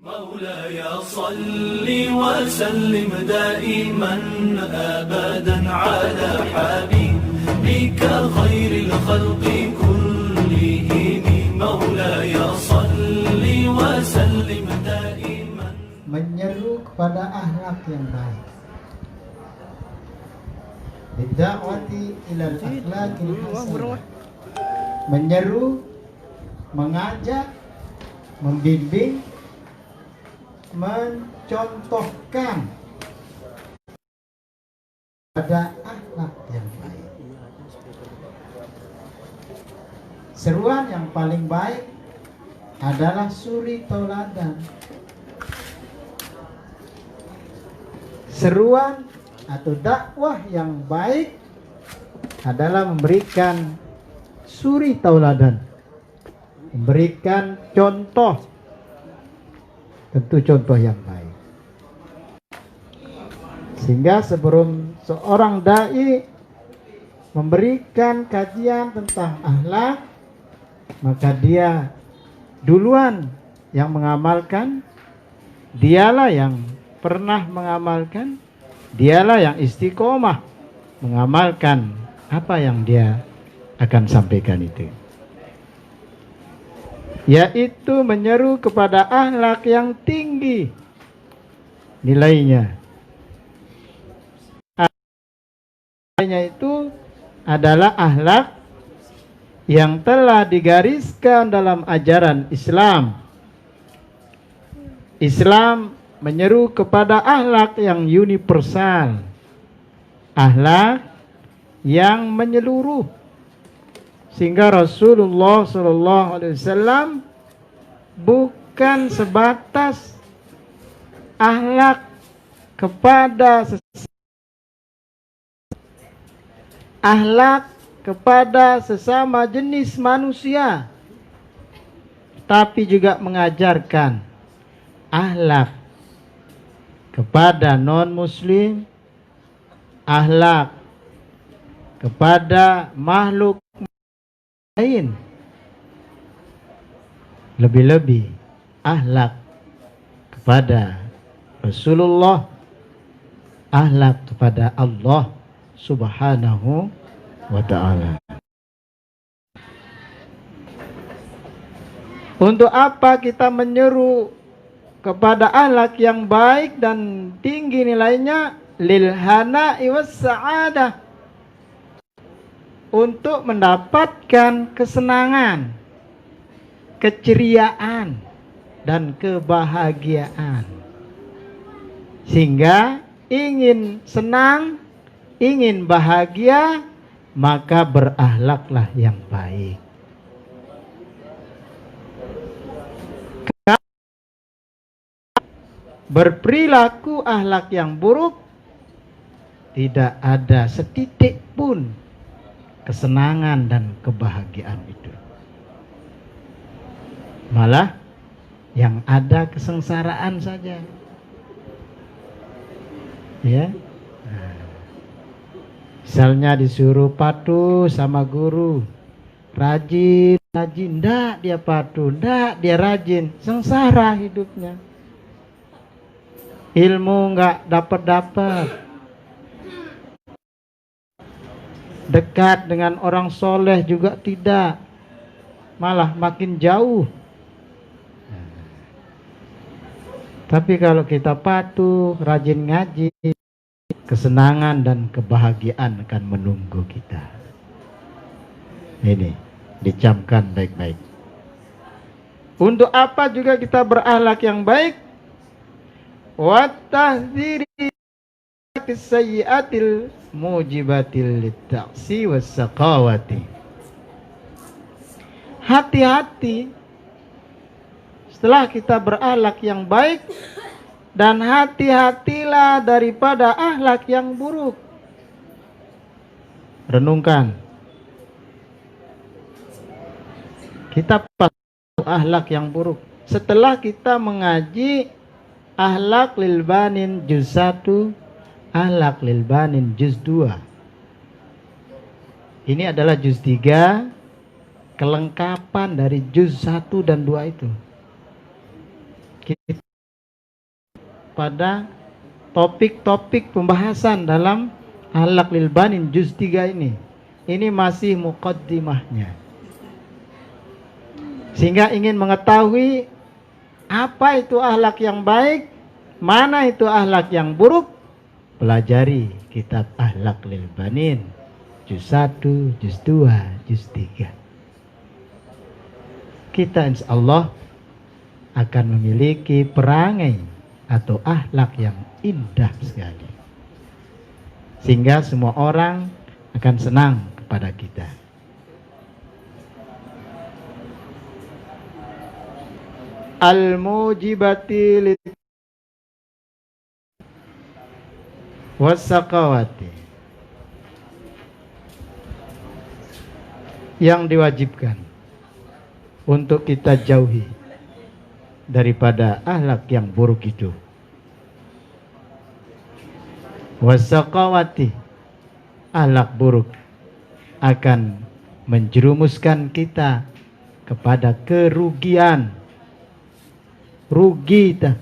مولاي صل وسلم دائما أبدا على حبيبك خير الخلق كلهم مولاي صل وسلم دائما. Menyeru kepada akhlak yang baik. Bidda'wati ilal akhlaqil hasanah. Menyeru, mengajak, membimbing, mencontohkan pada akhlak yang baik. Seruan yang paling baik adalah suri tauladan. Seruan atau dakwah yang baik adalah memberikan suri tauladan, memberikan contoh, tentu contoh yang baik. Sehingga sebelum seorang dai memberikan kajian tentang akhlak, maka dia duluan yang mengamalkan, dialah yang pernah mengamalkan, dialah yang istiqomah mengamalkan apa yang dia akan sampaikan itu, yaitu menyeru kepada akhlak yang tinggi nilainya. Nilainya itu adalah akhlak yang telah digariskan dalam ajaran Islam. Islam menyeru kepada akhlak yang universal, akhlak yang menyeluruh, sehingga Rasulullah SAW bukan sebatas akhlak kepada sesama jenis manusia, tapi juga mengajarkan akhlak kepada non-muslim, akhlak kepada makhluk lain, lebih-lebih akhlak kepada Rasulullah, akhlak kepada Allah Subhanahu wa ta'ala. Untuk apa kita menyeru kepada akhlak yang baik dan tinggi nilainya? Lil hana'i was sa'adah, untuk mendapatkan kesenangan, keceriaan, dan kebahagiaan. Sehingga ingin senang, ingin bahagia, maka berakhlaklah yang baik. Berperilaku akhlak yang buruk, tidak ada setitik pun kesenangan dan kebahagiaan itu. Malah yang ada kesengsaraan saja. Ya. Misalnya disuruh patuh sama guru, rajin, ndak dia patuh, ndak dia rajin, sengsara hidupnya. Ilmu nggak dapat, dekat dengan orang soleh juga tidak, malah makin jauh. Tapi kalau kita patuh, rajin ngaji, kesenangan dan kebahagiaan akan menunggu kita. Ini dicamkan baik-baik. Untuk apa juga kita berakhlak yang baik? Wa tahdziri sayyi'atil mujibatil litta'si wassaqawati. Hati-hati setelah kita berakhlak yang baik, dan hati-hatilah daripada akhlak yang buruk. Renungkan, kita patuh akhlak yang buruk setelah kita mengaji Akhlak lil banin juz 1, akhlak lil banin juz 2. Ini adalah juz 3, kelengkapan dari juz 1 dan 2 itu. Kita pada topik-topik pembahasan dalam Akhlak lil Banin juz 3 ini. Ini masih muqaddimahnya. Sehingga ingin mengetahui apa itu akhlak yang baik, mana itu akhlak yang buruk, pelajari kitab Akhlak lil Banin juz 1, juz 2, juz 3. Kita insya Allah akan memiliki perangai atau akhlak yang indah sekali, sehingga semua orang akan senang kepada kita. Al-mujibati wasaqawati, yang diwajibkan untuk kita jauhi daripada akhlak yang buruk itu. Wasaqawati, akhlak buruk akan menjerumuskan kita kepada kerugian. Rugi kita,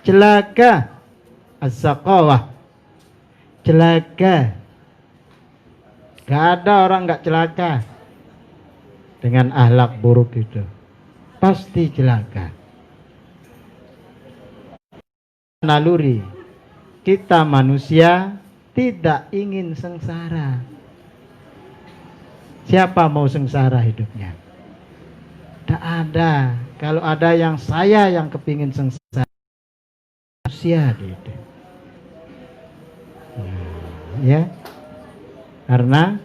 celaka. As-saqawah, celaka. Gak ada orang gak celaka dengan akhlak buruk itu, pasti celaka. Naluri kita manusia tidak ingin sengsara. Siapa mau sengsara hidupnya? Tidak ada. Kalau ada yang saya yang kepingin sengsara, manusia gitu. Ya, karena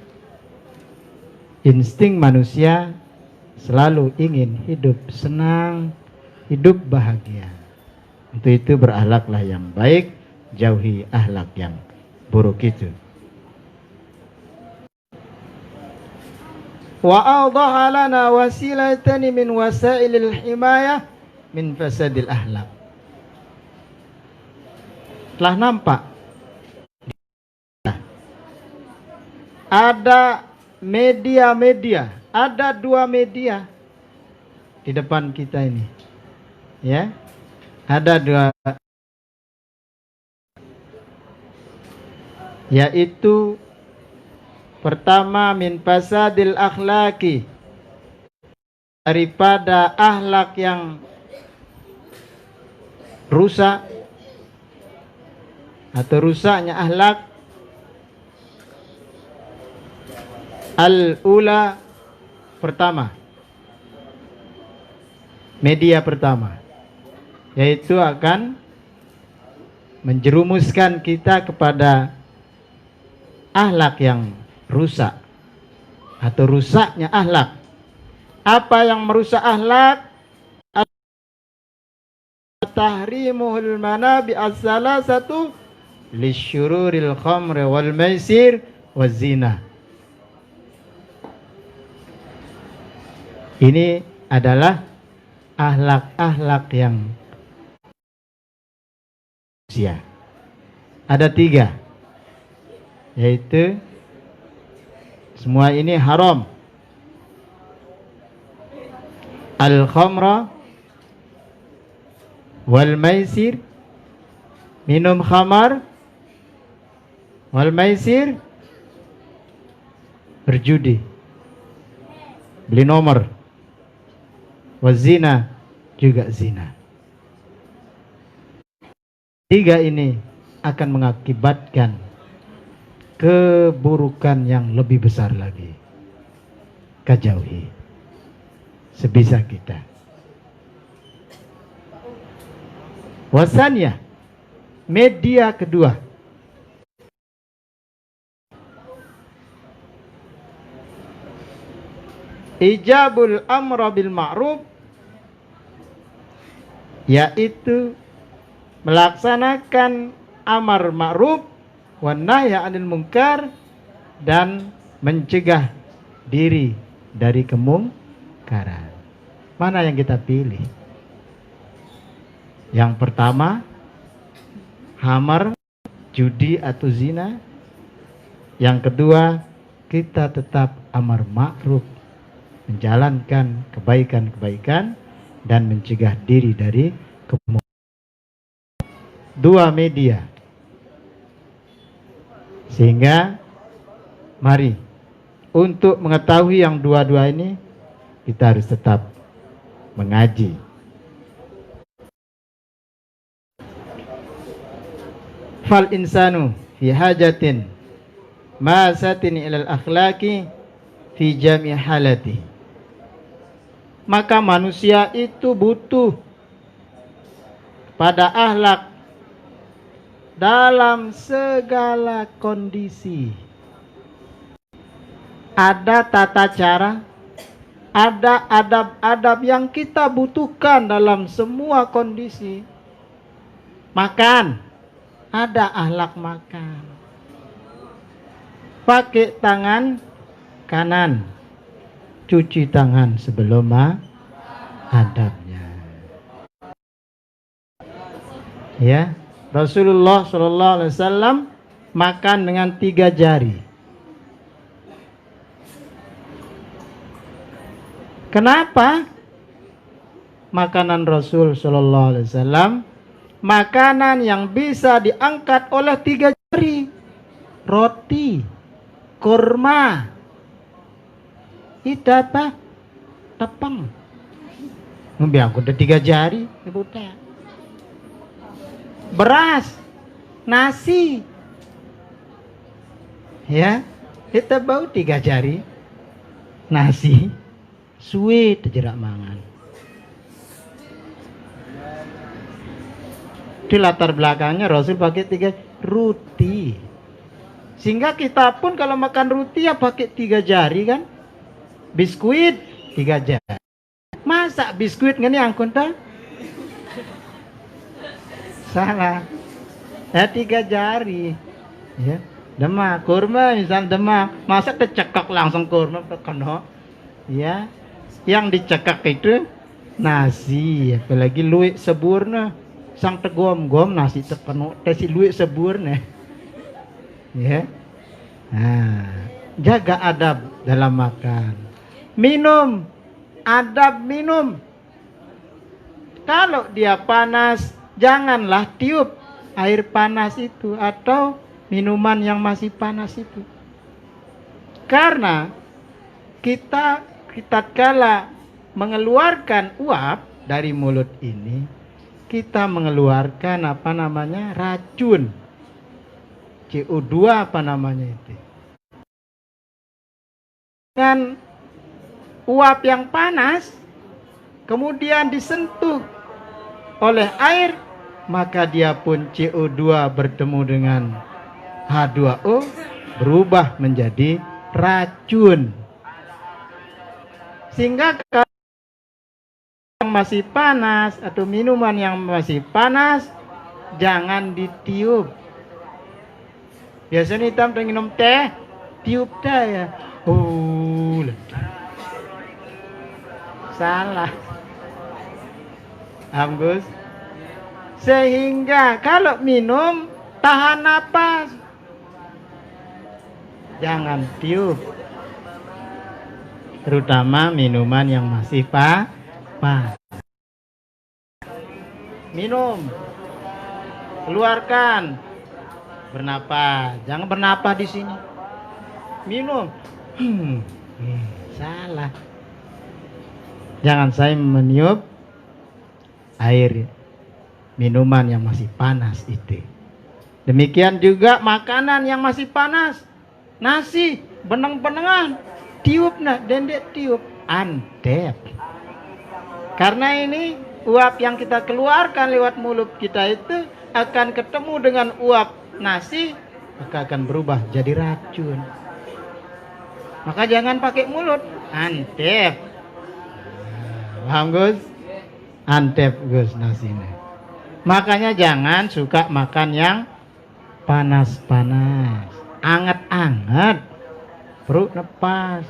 insting manusia selalu ingin hidup senang, hidup bahagia. Untuk itu berakhlaklah yang baik, jauhi akhlak yang buruk itu. Wa awdaha lana wasilatan min wasailil himayah min fasadil akhlak. Telah nampak ada media-media, ada dua media di depan kita ini, ya, ada dua, yaitu pertama min fasadil akhlaki, daripada akhlak yang rusak atau rusaknya akhlak. Al-ula, pertama, media pertama, yaitu akan menjerumuskan kita kepada akhlak yang rusak atau rusaknya akhlak. Apa yang merusak akhlak? Tahrimuhul manabi as-salasatu lisyururil khamri wal maisir waz zina. Ini adalah akhlak-akhlak yang manusia. Ada 3, yaitu semua ini haram. Al-khamra wal maisir, minum khamar, wal maisir, berjudi, beli nomor, wazina, juga zina. 3 ini akan mengakibatkan keburukan yang lebih besar lagi. Kajauhi sebisa kita. Wasannya, media kedua, ijabul amra bil ma'ruf, yaitu melaksanakan amar ma'ruf wan nahyi 'anil munkar, dan mencegah diri dari kemungkaran. Mana yang kita pilih? Yang pertama, khamar, judi atau zina. Yang kedua, kita tetap amar ma'ruf, menjalankan kebaikan-kebaikan dan mencegah diri dari kemungkaran. dua media. Sehingga mari untuk mengetahui yang dua-dua ini kita harus tetap mengaji. Fal insanu fi hajatin masatin ilal akhlaqi fi jami halati. Maka manusia itu butuh pada akhlak dalam segala kondisi. Ada tata cara, ada adab-adab yang kita butuhkan dalam semua kondisi. Makan, ada akhlak makan. Pakai tangan kanan, cuci tangan sebelum adabnya. Ya, Rasulullah SAW makan dengan 3 jari. Kenapa? Makanan Rasul SAW makanan yang bisa diangkat oleh 3 jari. Roti, kurma, itu apa? Tepung. Ngombe aku udah 3 jari, ibu teh. Beras, nasi, ya, kita bau 3 jari, nasi, sweet jerak mangan. Di latar belakangnya Rasul pakai 3 roti, sehingga kita pun kalau makan roti ya pakai 3 jari kan. Biskuit 3 jari. Masa biskuit ngene angkun ta? Salah. Ya 3 jari. Ya. Demak, kurma misal demak. Masa kecekak langsung kurma kena. Ya. Yang dicekak itu nasi, apalagi luwih seburna. Sang tegom-gom nasi tekeno tesi luwih seburna. Ya. Nah, jaga adab dalam makan. Minum, adab minum. Kalau dia panas, janganlah tiup air panas itu atau minuman yang masih panas itu. Karena kita kala mengeluarkan uap dari mulut ini, kita mengeluarkan racun. CO2 itu. Dan uap yang panas kemudian disentuh oleh air, maka dia pun CO2 bertemu dengan H2O berubah menjadi racun. Sehingga kalau yang masih panas atau minuman yang masih panas jangan ditiup. Biasanya hitam minum teh, tiup teh ya. Salah. Gus. Sehingga kalau minum tahan napas. Jangan tiup. Terutama minuman yang masih panas. Minum. Keluarkan. Bernapas. Jangan bernapas di sini. Minum. Salah. Jangan saya meniup air minuman yang masih panas itu. Demikian juga makanan yang masih panas. Nasi, benang-benangan, tiup nah, dendek tiup, antep. Karena ini uap yang kita keluarkan lewat mulut kita itu akan ketemu dengan uap nasi, maka akan berubah jadi racun. Maka jangan pakai mulut, antep. Paham Gus? Antep Gus nasinya. Makanya jangan suka makan yang panas-panas, anget-anget, perut nepas.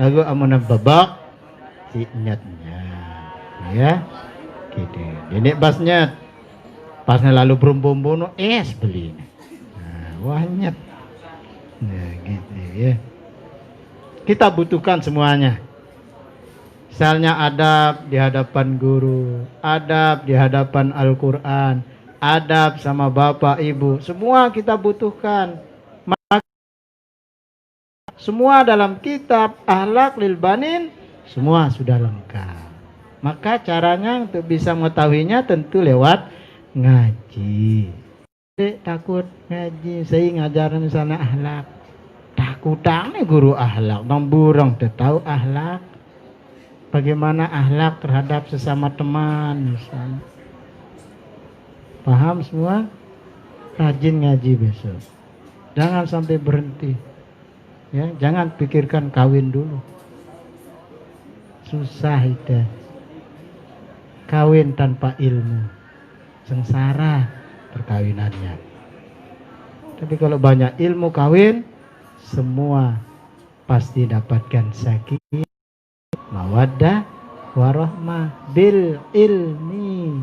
Lagu amun bebek si nyetnya, ya, gitu. Ini pasnya, pasnya lalu berumpun es beli. Nah, wah nyet, nah gitu ya. Kita butuhkan semuanya. Misalnya adab di hadapan guru, adab di hadapan Al-Quran, adab sama bapak ibu, semua kita butuhkan. Maka semua dalam kitab Akhlak lil Banin semua sudah lengkap. Maka caranya untuk bisa mengetahuinya tentu lewat ngaji. Takut ngaji, saya ngajarin misalnya akhlak. Takutan nih guru akhlak, burung udah tahu akhlak. Bagaimana akhlak terhadap sesama teman misalnya. Paham semua? Rajin ngaji besok. Jangan sampai berhenti. Ya, jangan pikirkan kawin dulu. Susah itu. Kawin tanpa ilmu, sengsara perkawinannya. Tapi kalau banyak ilmu kawin, semua pasti dapatkan sakinah, mawaddah, warahmah bil ilmi.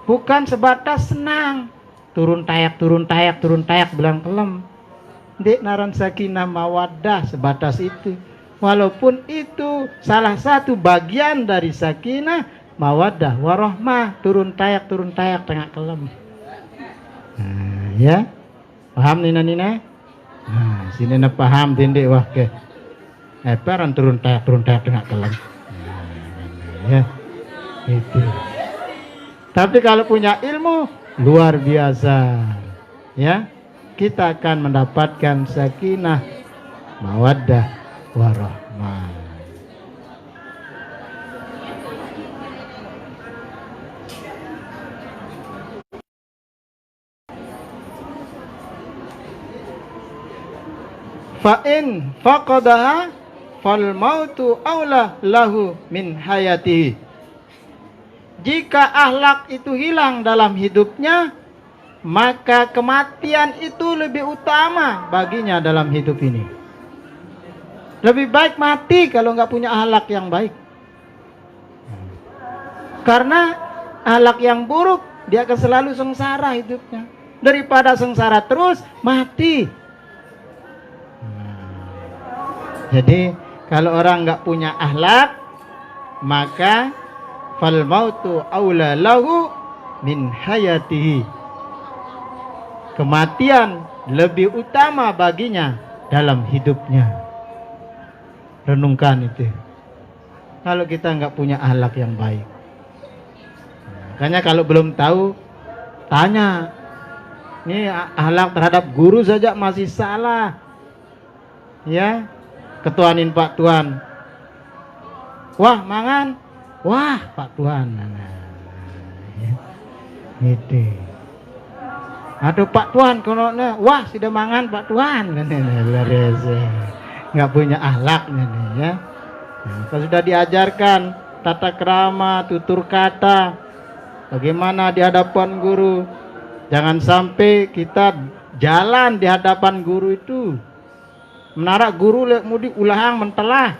Bukan sebatas senang, turun tayak bilang kelem. Dek naran sakinah mawaddah sebatas itu. Walaupun itu salah satu bagian dari sakinah, mawaddah, warahmah, turun tayak tengah kelem. Nah, ya, paham nina? Nah, sini na paham tindik wah ke. Peran turun tayak tengah kelem. Nah, ya, itu. Tapi kalau punya ilmu luar biasa, ya, kita akan mendapatkan sakinah, mawaddah, warahmah. Fa'in faqadaha fal mautu aula lahu min hayatihi. Jika akhlak itu hilang dalam hidupnya, maka kematian itu lebih utama baginya dalam hidup ini. Lebih baik mati kalau nggak punya akhlak yang baik. Karena akhlak yang buruk, dia akan selalu sengsara hidupnya. Daripada sengsara terus, mati. Jadi kalau orang nggak punya akhlak, maka fal mautu aula lahu min hayatihi. Kematian lebih utama baginya dalam hidupnya. Renungkan itu. Kalau kita nggak punya akhlak yang baik, makanya kalau belum tahu, tanya. Ini akhlak terhadap guru saja masih salah. Ya, ketuanin Pak Tuan. Wah, mangan. Wah, Pak Tuan. Ya, gitu. Aduh Pak Tuan, kalau wah sudah mangan Pak Tuan. Nggak punya akhlak nih ya. Nah, kalau sudah diajarkan tata krama, tutur kata, bagaimana di hadapan guru, jangan sampai kita jalan di hadapan guru itu menarak guru lek mudi ulahang mentelah,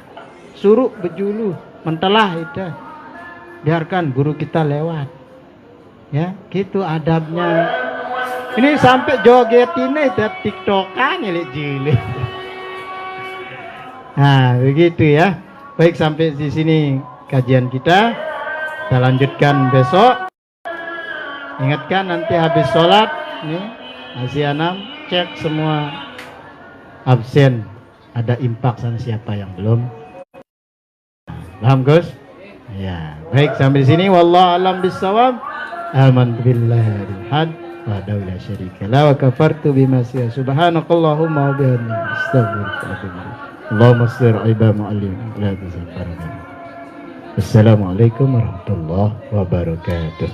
suruh bejulu mentelah itu. Biarkan guru kita lewat. Ya, gitu adabnya. Ini sampai joget ini TikTokan ya jilid. Nah, begitu ya. Baik, sampai di sini kajian kita. Kita lanjutkan besok. Ingatkan nanti habis sholat, nih, masih 6, cek semua absen. Ada impak sana siapa yang belum. Paham, Gus? Ya, baik sampai di sini. Wallahu a'lam bishawab. Amantu billahi wal had wa la syarika la wa kafartu bima siya. Subhanakallahumma wa bihamdika astaghfiruka wa atubu ilaik. Allahumma shalli ala mu'allim la tuzakkarna. Assalamualaikum warahmatullahi wabarakatuh.